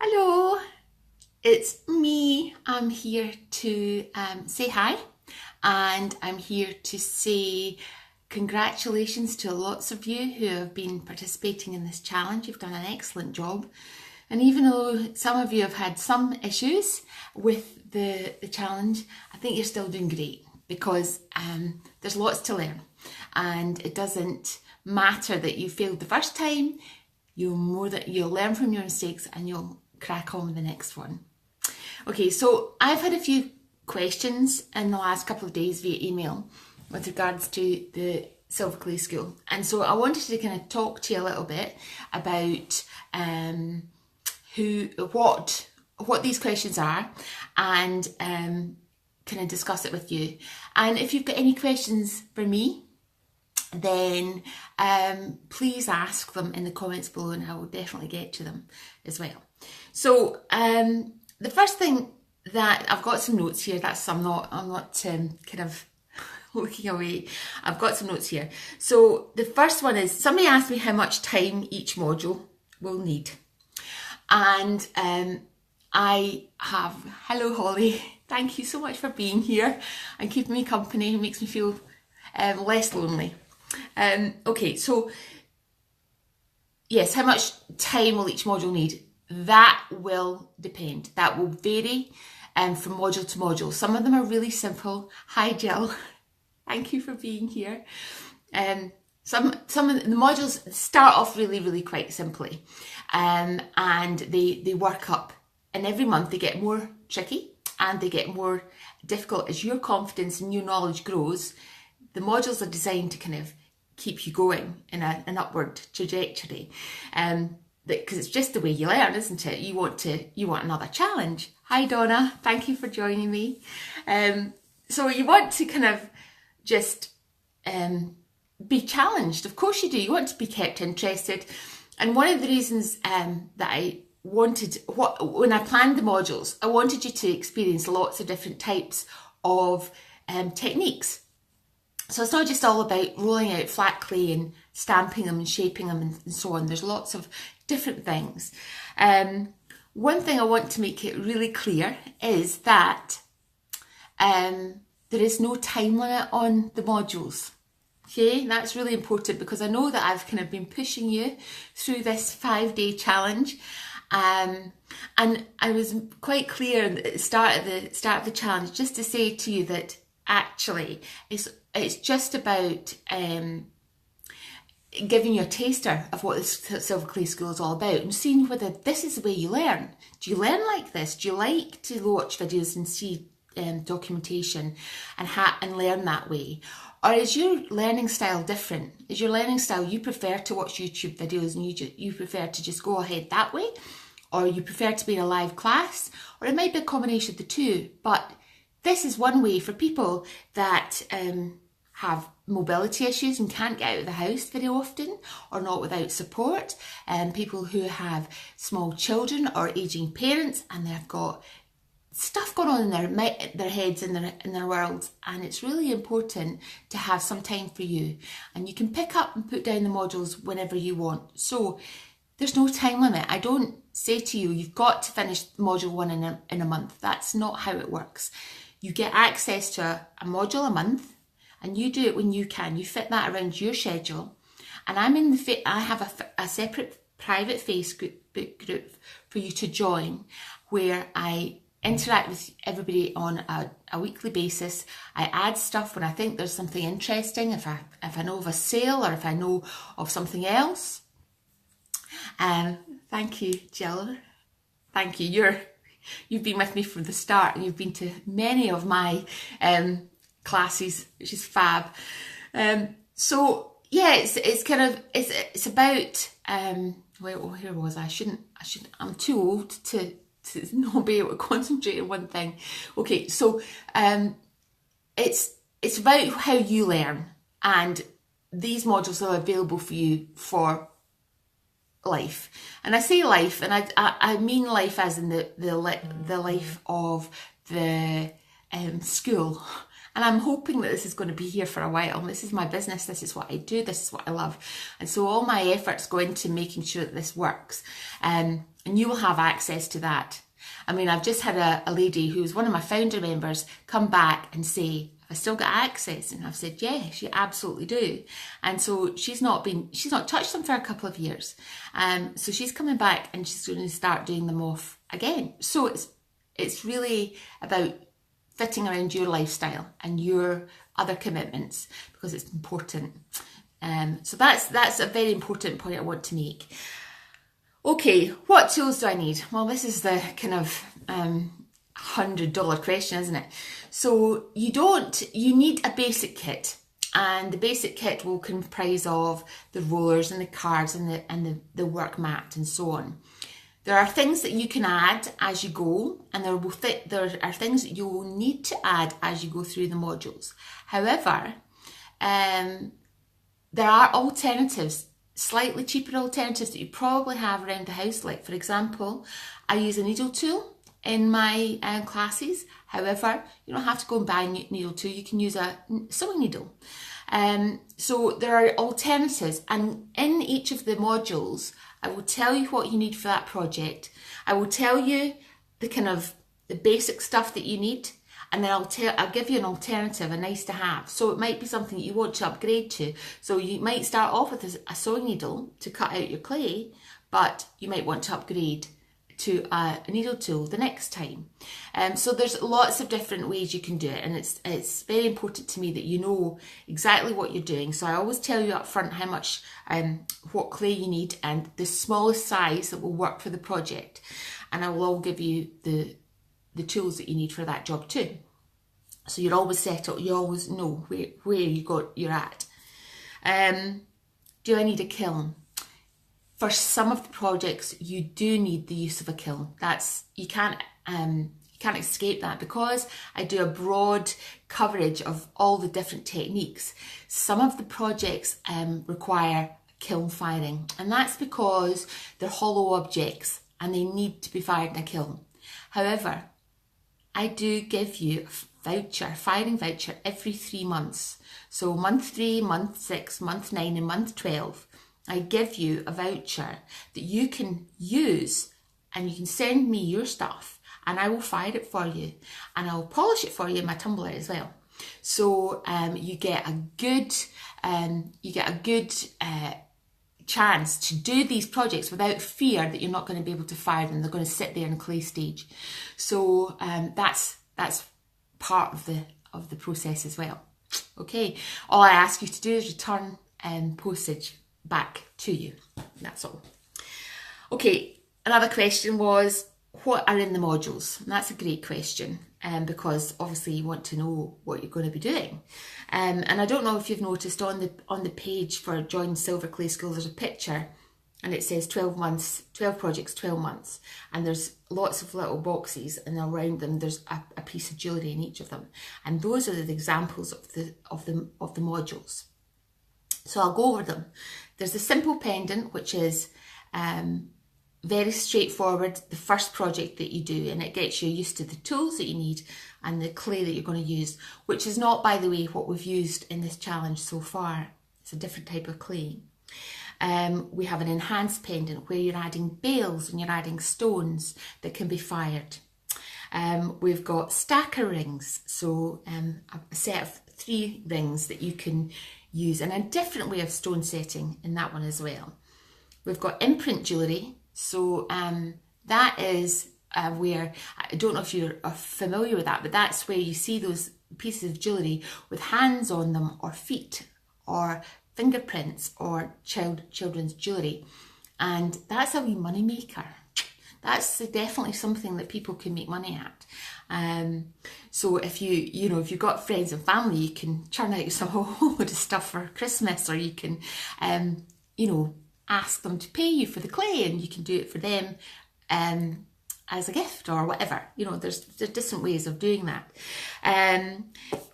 Hello, it's me. I'm here to say hi, and I'm here to say congratulations to lots of you who have been participating in this challenge. You've done an excellent job. And even though some of you have had some issues with the challenge, I think you're still doing great because there's lots to learn. And it doesn't matter that you failed the first time, you'll learn from your mistakes and you'll crack on with the next one. Okay, so I've had a few questions in the last couple of days via email with regards to the Silver Clay School, and so I wanted to kind of talk to you a little bit about what these questions are, and kind of discuss it with you. And if you've got any questions for me, then please ask them in the comments below, and I will definitely get to them as well. So the first thing that I've got some notes here. I'm not kind of looking away. I've got some notes here. So the first one is, somebody asked me how much time each module will need, and I have, hello Holly, thank you so much for being here and keeping me company. It makes me feel less lonely. Okay, so yes, how much time will each module need? That will depend. That will vary from module to module. Some of them are really simple. Hi Jill, thank you for being here. Some of the modules start off really quite simply, and they work up, and every month they get more tricky and they get more difficult as your confidence and your knowledge grows. The modules are designed to kind of keep you going in an upward trajectory, because it's just the way you learn, isn't it? You want another challenge. Hi Donna, thank you for joining me. So you want to kind of just be challenged. Of course you do. You want to be kept interested. And one of the reasons that I wanted, when I planned the modules, I wanted you to experience lots of different types of techniques. So it's not just all about rolling out flat clay and stamping them and shaping them and so on. There's lots of different things. One thing I want to make it really clear is that there is no time limit on the modules. Okay, that's really important, because I know that I've kind of been pushing you through this 5-day challenge. And I was quite clear at the start of the challenge just to say to you that actually it's just about giving you a taster of what the Silver Clay School is all about, and seeing whether this is the way you learn. Do you learn like this? Do you like to watch videos and see documentation and learn that way? Or is your learning style different? Is your learning style, you prefer to watch YouTube videos and you prefer to just go ahead that way? Or you prefer to be in a live class? Or it might be a combination of the two. But this is one way for people that have mobility issues and can't get out of the house very often, or not without support, and people who have small children or aging parents and they've got stuff going on in their heads, in their worlds, and it's really important to have some time for you. And you can pick up and put down the modules whenever you want. So there's no time limit. I don't say to you, you've got to finish module 1 in a month. That's not how it works. You get access to a module a month, and you do it when you can. You fit that around your schedule. And I have a separate private Facebook group for you to join, where I interact with everybody on a weekly basis. I add stuff when I think there's something interesting, if I know of a sale or if I know of something else. Thank you, Jill. Thank you. You've been with me from the start, and you've been to many of my classes, which is fab. So yeah, it's about where was I? I'm too old to not be able to concentrate on one thing. Okay, so it's about how you learn, and these modules are available for you for life. And I say life, and I mean life as in the life of the school. And I'm hoping that this is going to be here for a while. This is my business. This is what I do. This is what I love. And so all my efforts go into making sure that this works. And you will have access to that. I mean, I've just had a lady who's one of my founder members come back and say, I still got access. And I've said, yes, you absolutely do. And so she's not touched them for a couple of years. So she's coming back and she's going to start doing them off again. So it's really about fitting around your lifestyle and your other commitments, because it's important. So that's a very important point I want to make. Okay, what tools do I need? Well, this is the kind of $100 question, isn't it? So you need a basic kit, and the basic kit will comprise of the rollers and the cards and the work mat and so on. There are things that you can add as you go, and there are things that you will need to add as you go through the modules. However, there are alternatives, slightly cheaper alternatives that you probably have around the house. Like, for example, I use a needle tool in my classes. However, you don't have to go and buy a needle tool. You can use a sewing needle. So there are alternatives, and in each of the modules, I will tell you what you need for that project. I will tell you the basic stuff that you need, and then I'll give you an alternative, a nice to have. So it might be something that you want to upgrade to. So you might start off with a sewing needle to cut out your clay, but you might want to upgrade to a needle tool the next time. So there's lots of different ways you can do it, and it's very important to me that you know exactly what you're doing. So I always tell you up front how much, what clay you need, and the smallest size that will work for the project. And I will all give you the tools that you need for that job too. So you're always settled, you always know where you're at. Do I need a kiln? For some of the projects, you do need the use of a kiln. You can't escape that, because I do a broad coverage of all the different techniques. Some of the projects require kiln firing, and that's because they're hollow objects and they need to be fired in a kiln. However, I do give you a firing voucher every 3 months. So month 3, month 6, month 9 and month 12. I give you a voucher that you can use, and you can send me your stuff and I will fire it for you, and I'll polish it for you in my tumbler as well. So you get a good chance to do these projects without fear that you're not going to be able to fire them. They're going to sit there in clay stage. So that's part of the process as well. Okay, all I ask you to do is return postage back to you. That's all. Okay, another question was, what are in the modules? And that's a great question, because obviously you want to know what you're going to be doing. And I don't know if you've noticed on the page for Join Silver Clay School, there's a picture and it says 12 months, 12 projects, 12 months. And there's lots of little boxes, and around them there's a piece of jewellery in each of them. And those are the examples of the modules. So I'll go over them. There's the simple pendant, which is very straightforward, the first project that you do, and it gets you used to the tools that you need and the clay that you're going to use, which is not, by the way, what we've used in this challenge so far. It's a different type of clay. We have an enhanced pendant where you're adding bales and you're adding stones that can be fired. We've got stacker rings, so a set of 3 rings that you can use, and a different way of stone setting in that one as well. We've got imprint jewellery, so that is where, I don't know if you're familiar with that, but that's where you see those pieces of jewellery with hands on them, or feet, or fingerprints, or children's jewellery, and that's a wee money maker. That's definitely something that people can make money at. So if you've got friends and family, you can churn out some whole load of stuff for Christmas, or you can, ask them to pay you for the clay, and you can do it for them as a gift or whatever. There's different ways of doing that.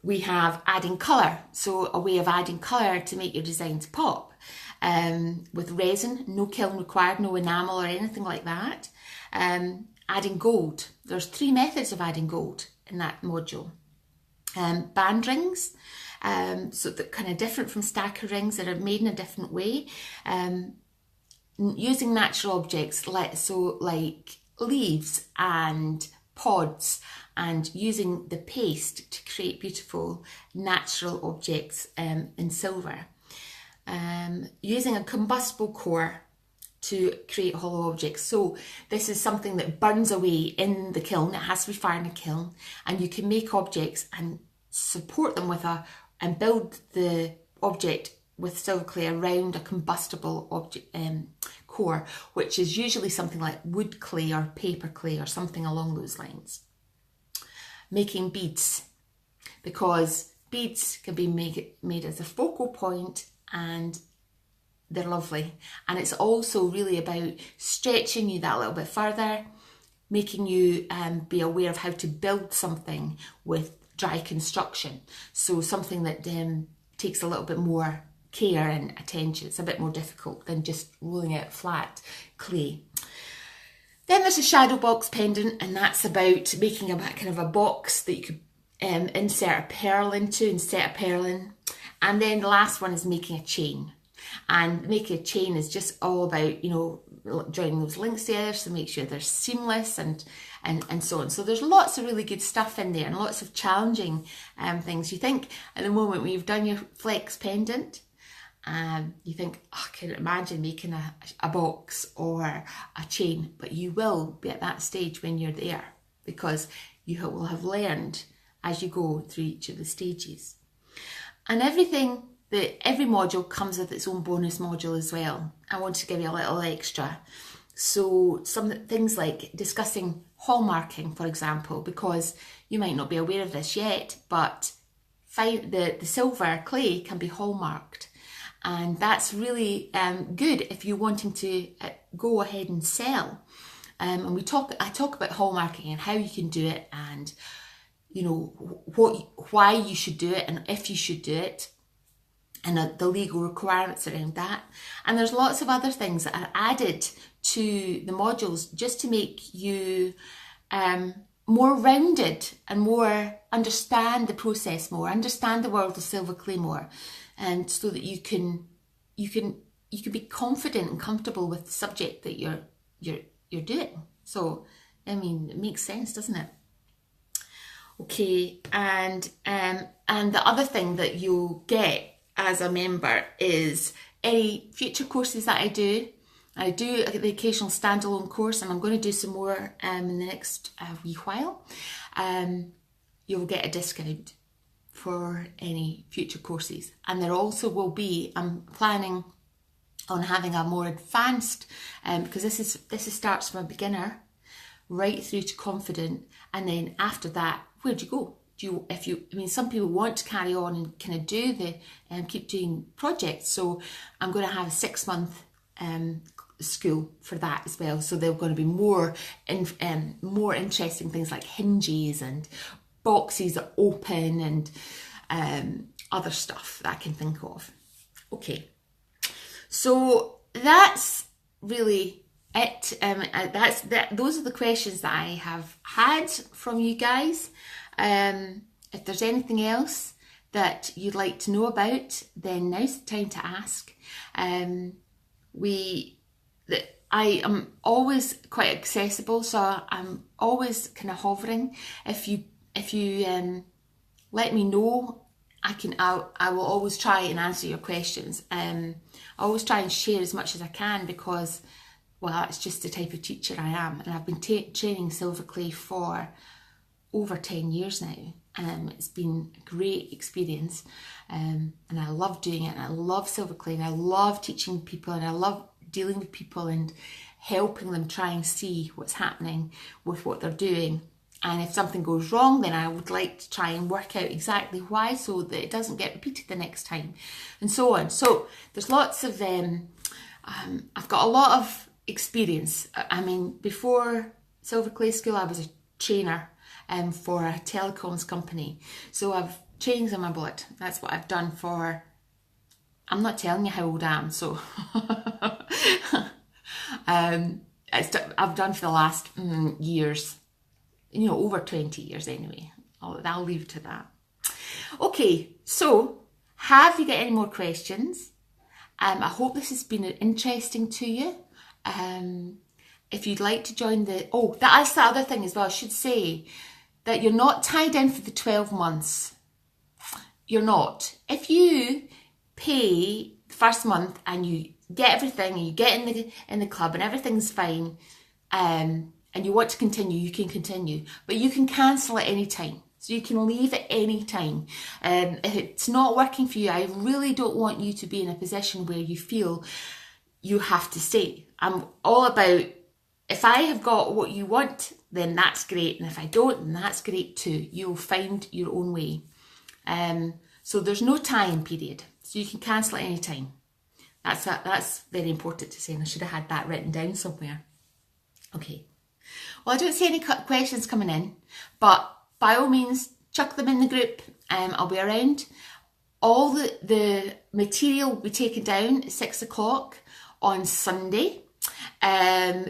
We have adding colour, so a way of adding colour to make your designs pop. With resin, no kiln required, no enamel or anything like that. Adding gold. There's 3 methods of adding gold in that module. band rings. So they're kind of different from stacker rings that are made in a different way. Using natural objects like leaves and pods, and using the paste to create beautiful natural objects in silver. Using a combustible core to create hollow objects. So this is something that burns away in the kiln. It has to be fired in a kiln, and you can make objects and support them and build the object with silver clay around a combustible object core, which is usually something like wood clay or paper clay or something along those lines. Making beads, because beads can be made as a focal point, and they're lovely. And it's also really about stretching you that little bit further, making you be aware of how to build something with dry construction. So something that takes a little bit more care and attention. It's a bit more difficult than just rolling out flat clay. Then there's a shadow box pendant, and that's about making a kind of a box that you could insert a pearl into and set a pearl in. And then the last one is making a chain. And making a chain is just all about, joining those links together to make sure they're seamless and so on. So there's lots of really good stuff in there, and lots of challenging things. You think at the moment when you've done your flex pendant, you think, I can't imagine making a box or a chain, but you will be at that stage when you're there, because you will have learned as you go through each of the stages. And every module comes with its own bonus module as well. I want to give you a little extra. So some things like discussing hallmarking, for example, because you might not be aware of this yet, but the silver clay can be hallmarked. And that's really good if you're wanting to go ahead and sell. And I talk about hallmarking and how you can do it, and why you should do it, and if you should do it, and the legal requirements around that. And there's lots of other things that are added to the modules just to make you more rounded and more understand the process more, understand the world of silver clay more, and so that you can be confident and comfortable with the subject that you're doing. So I mean, it makes sense, doesn't it? Okay, and the other thing that you'll get as a member is any future courses that I do. I do the occasional standalone course, and I'm going to do some more in the next wee while. You'll get a discount for any future courses, and there also will be, I'm planning on having a more advanced, because this starts from a beginner right through to confident, and then after that, where do you go? Some people want to carry on and kind of do keep doing projects. So I'm going to have a 6-month school for that as well. So they're going to be more interesting things like hinges and boxes that open and other stuff that I can think of. Okay, so that's really it. Those are the questions that I have had from you guys. If there's anything else that you'd like to know about, then now's the time to ask. I am always quite accessible, so I'm always kind of hovering. If you let me know, I will always try and answer your questions. I always try and share as much as I can, because, well, that's just the type of teacher I am, and I've been training silver clay for over 10 years now. It's been a great experience, and I love doing it, and I love silver clay, and I love teaching people, and I love dealing with people and helping them try and see what's happening with what they're doing. And if something goes wrong, then I would like to try and work out exactly why, so that it doesn't get repeated the next time, and so on. So there's lots of I've got a lot of experience. I mean, before Silver Clay School, I was a trainer for a telecoms company. So I've trainings in my blood. That's what I've done for, I'm not telling you how old I am, so I've done for the last years, over 20 years anyway. I'll leave it to that. Okay, so have you got any more questions? I hope this has been interesting to you. If you'd like to join that's the other thing as well. I should say that you're not tied in for the 12 months. You're not. If you pay the first month and you get everything and you get in the club and everything's fine, and you want to continue, you can continue. But you can cancel at any time. So you can leave at any time. If it's not working for you, I really don't want you to be in a position where you feel you have to stay. I'm all about, if I have got what you want, then that's great. And if I don't, then that's great too. You'll find your own way. So there's no tie-in period. So you can cancel at any time. That's very important to say, and I should have had that written down somewhere. Okay. Well, I don't see any questions coming in, but by all means, chuck them in the group. I'll be around. All the material will be taken down at 6 o'clock on Sunday.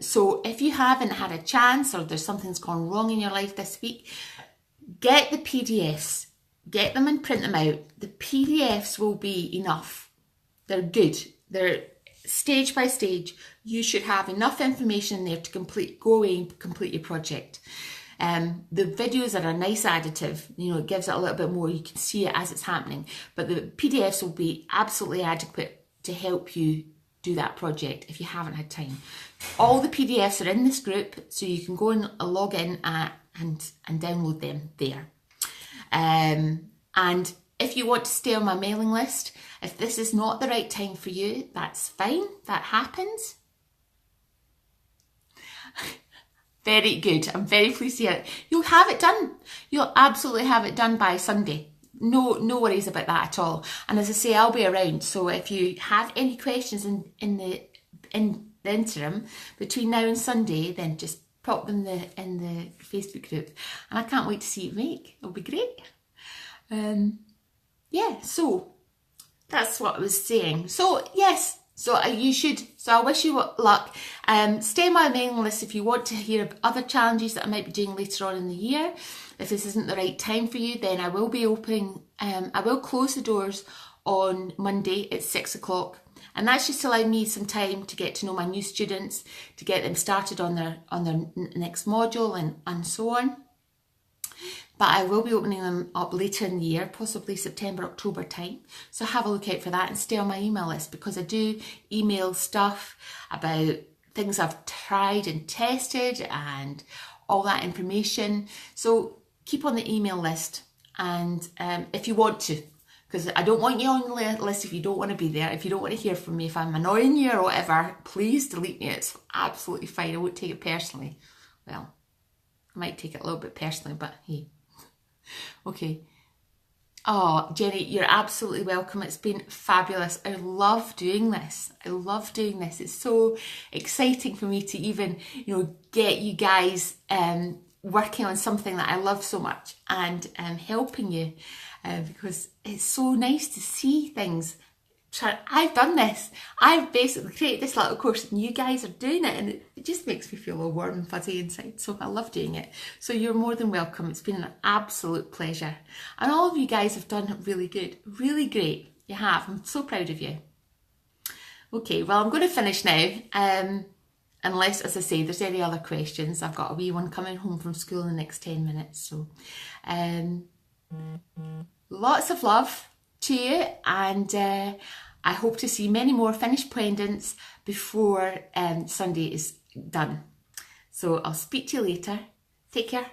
So if you haven't had a chance, or there's something's gone wrong in your life this week, get the PDFs. Get them and print them out. The PDFs will be enough. They're good. They're stage by stage. You should have enough information there to go away and complete your project. The videos are a nice additive, it gives it a little bit more, you can see it as it's happening, but the PDFs will be absolutely adequate to help you do that project if you haven't had time. All the PDFs are in this group, so you can go and log in and download them there. And if you want to stay on my mailing list, if this is not the right time for you, that's fine, that happens. Very good. I'm very pleased to hear it. You'll have it done. You'll absolutely have it done by Sunday. No worries about that at all. And as I say, I'll be around. So if you have any questions in the interim between now and Sunday, then just pop them in the Facebook group. And I can't wait to see you make. It'll be great. Yeah. So that's what I was saying. So yes. So I wish you luck. Stay on my mailing list if you want to hear of other challenges that I might be doing later on in the year. If this isn't the right time for you, then I will be opening, I will close the doors on Monday at 6 o'clock. And that's just to allow me some time to get to know my new students, to get them started on their next module and so on. But I will be opening them up later in the year, possibly September, October time. So have a look out for that and stay on my email list, because I do email stuff about things I've tried and tested and all that information. So keep on the email list, and if you want to, because I don't want you on the list if you don't want to be there. If you don't want to hear from me, if I'm annoying you or whatever, please delete me. It's absolutely fine. I won't take it personally. Well, I might take it a little bit personally, but hey. Okay. Oh, Jenny, you're absolutely welcome. It's been fabulous. I love doing this. It's so exciting for me to even, get you guys working on something that I love so much, and helping you, because it's so nice to see things. I've done this. I've basically created this little course, and you guys are doing it, and it just makes me feel all warm and fuzzy inside. So I love doing it. So you're more than welcome. It's been an absolute pleasure. And all of you guys have done really good. Really great. You have. I'm so proud of you. Okay, well, I'm going to finish now. Unless, as I say, there's any other questions. I've got a wee one coming home from school in the next 10 minutes. So lots of love to you, and I hope to see many more finished pendants before Sunday is done. So I'll speak to you later. Take care.